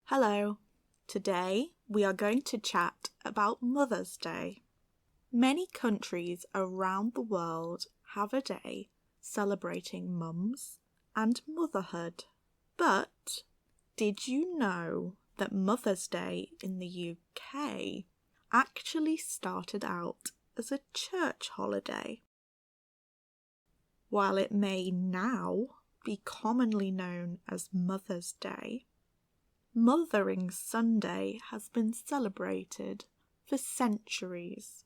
Hello. Today we are going to chat about Mother's Day. Many countries around the world have a day celebrating mums and motherhood. But did you know that Mother's Day in the UK actually started out as a church holiday? While it may now be commonly known as Mother's Day, Mothering Sunday has been celebrated for centuries.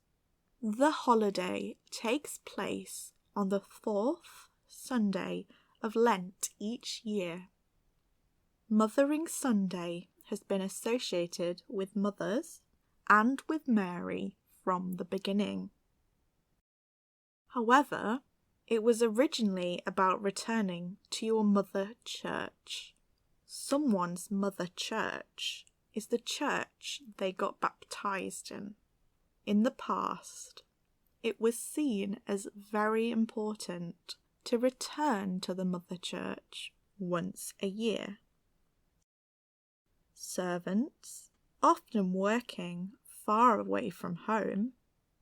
The holiday takes place on the fourth Sunday of Lent each year. Mothering Sunday has been associated with mothers and with Mary from the beginning. However, it was originally about returning to your mother church. Someone's mother church is the church they got baptised in. In the past, it was seen as very important to return to the mother church once a year. Servants, often working far away from home,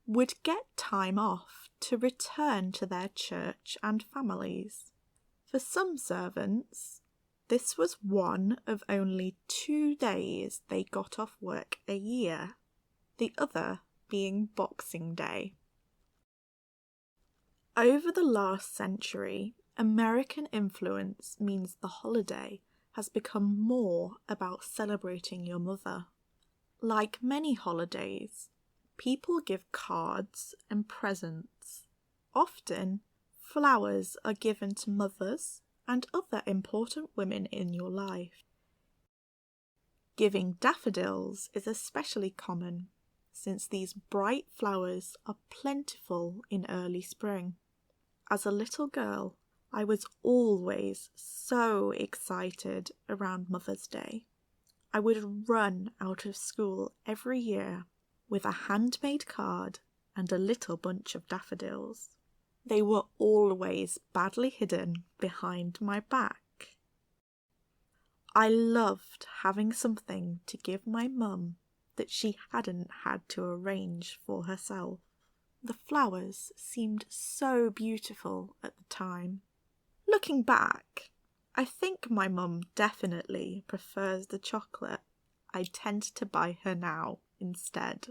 would get time off to return to their church and families. For some servants, this was one of only 2 days they got off work a year, the other being Boxing Day. Over the last century, American influence means the holiday has become more about celebrating your mother. Like many holidays, people give cards and presents. Often, flowers are given to mothers and other important women in your life. Giving daffodils is especially common, since these bright flowers are plentiful in early spring. As a little girl, I was always so excited around Mother's Day. I would run out of school every year with a handmade card and a little bunch of daffodils. They were always badly hidden behind my back. I loved having something to give my mum that she hadn't had to arrange for herself. The flowers seemed so beautiful at the time. Looking back, I think my mum definitely prefers the chocolate I tend to buy her now instead.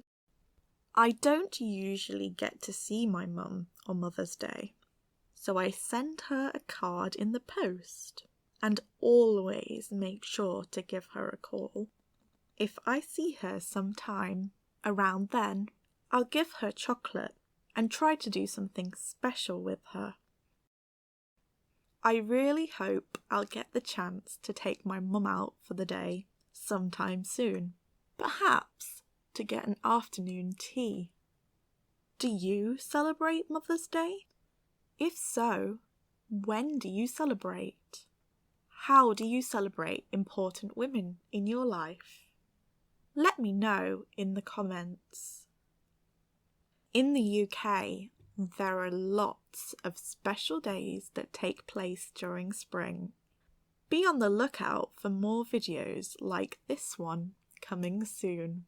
I don't usually get to see my mum on Mother's Day, so I send her a card in the post and always make sure to give her a call. If I see her sometime around then, I'll give her chocolate and try to do something special with her. I really hope I'll get the chance to take my mum out for the day sometime soon, perhaps to get an afternoon tea. Do you celebrate Mother's Day? If so, when do you celebrate? How do you celebrate important women in your life? Let me know in the comments. In the UK, there are lots of special days that take place during spring. Be on the lookout for more videos like this one coming soon.